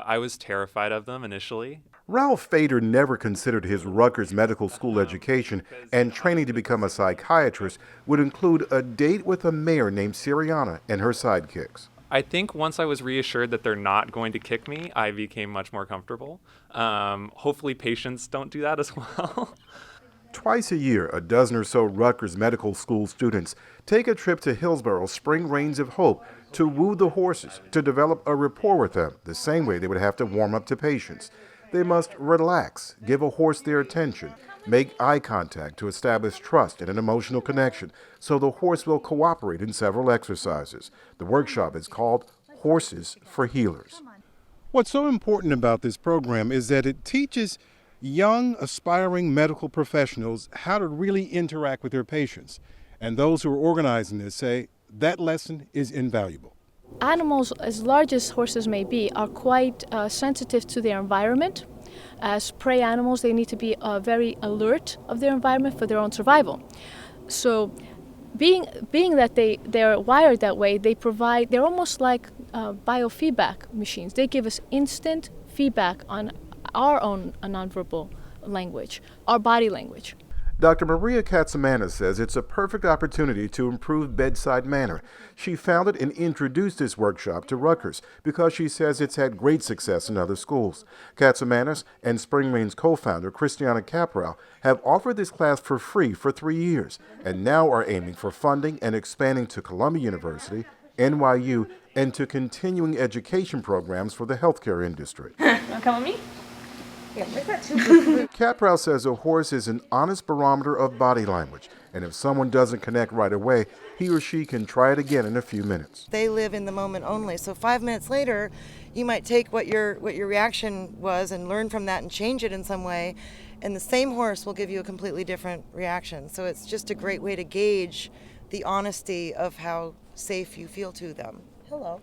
I was terrified of them initially. Ralph Fader never considered his Rutgers medical school education and training to become a psychiatrist would include a date with a mare named Siriana and her sidekicks. I think once I was reassured that they're not going to kick me, I became much more comfortable. Hopefully patients don't do that as well. Twice a year, a dozen or so Rutgers Medical School students take a trip to Hillsboro's Spring Rains of Hope to woo the horses, to develop a rapport with them, the same way they would have to warm up to patients. They must relax, give a horse their attention, make eye contact to establish trust and an emotional connection, so the horse will cooperate in several exercises. The workshop is called Horses for Healers. What's so important about this program is that it teaches young, aspiring medical professionals how to really interact with their patients. And those who are organizing this say that lesson is invaluable. Animals, as large as horses may be, are quite sensitive to their environment. As prey animals, they need to be very alert of their environment for their own survival. So being that they're wired that way, they're almost like biofeedback machines. They give us instant feedback on our own nonverbal language, our body language. Dr. Maria Katzamanis says it's a perfect opportunity to improve bedside manner. She founded and introduced this workshop to Rutgers because she says it's had great success in other schools. Katzamanis and Spring Rains co-founder Christiana Caprow have offered this class for free for 3 years and now are aiming for funding and expanding to Columbia University, NYU, and to continuing education programs for the healthcare industry. Wanna come with me? Caprow says a horse is an honest barometer of body language, and if someone doesn't connect right away, he or she can try it again in a few minutes. They live in the moment only, so 5 minutes later, you might take what your reaction was and learn from that and change it in some way, and the same horse will give you a completely different reaction. So it's just a great way to gauge the honesty of how safe you feel to them. Hello.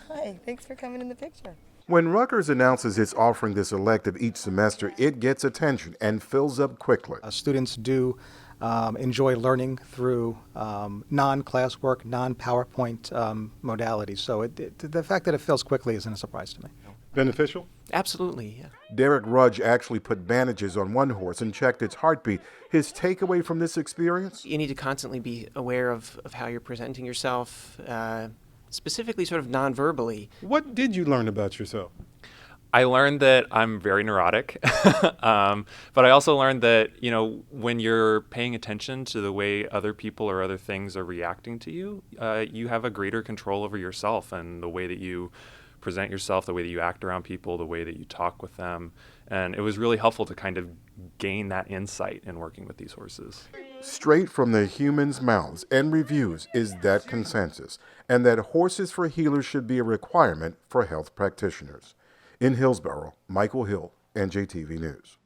Hi, thanks for coming in the picture. When Rutgers announces it's offering this elective each semester, it gets attention and fills up quickly. Students do enjoy learning through non-classwork, non-PowerPoint modalities. So the fact that it fills quickly isn't a surprise to me. Beneficial? Absolutely, yeah. Derek Rudge actually put bandages on one horse and checked its heartbeat. His takeaway from this experience? You need to constantly be aware of how you're presenting yourself, specifically sort of non-verbally. What did you learn about yourself? I learned that I'm very neurotic, but I also learned that, when you're paying attention to the way other people or other things are reacting to you, you have a greater control over yourself and the way that you present yourself, the way that you act around people, the way that you talk with them. And it was really helpful to kind of gain that insight in working with these horses. Straight from the humans' mouths and reviews is that consensus, and that Horses for Healers should be a requirement for health practitioners. In Hillsboro, Michael Hill, NJTV News.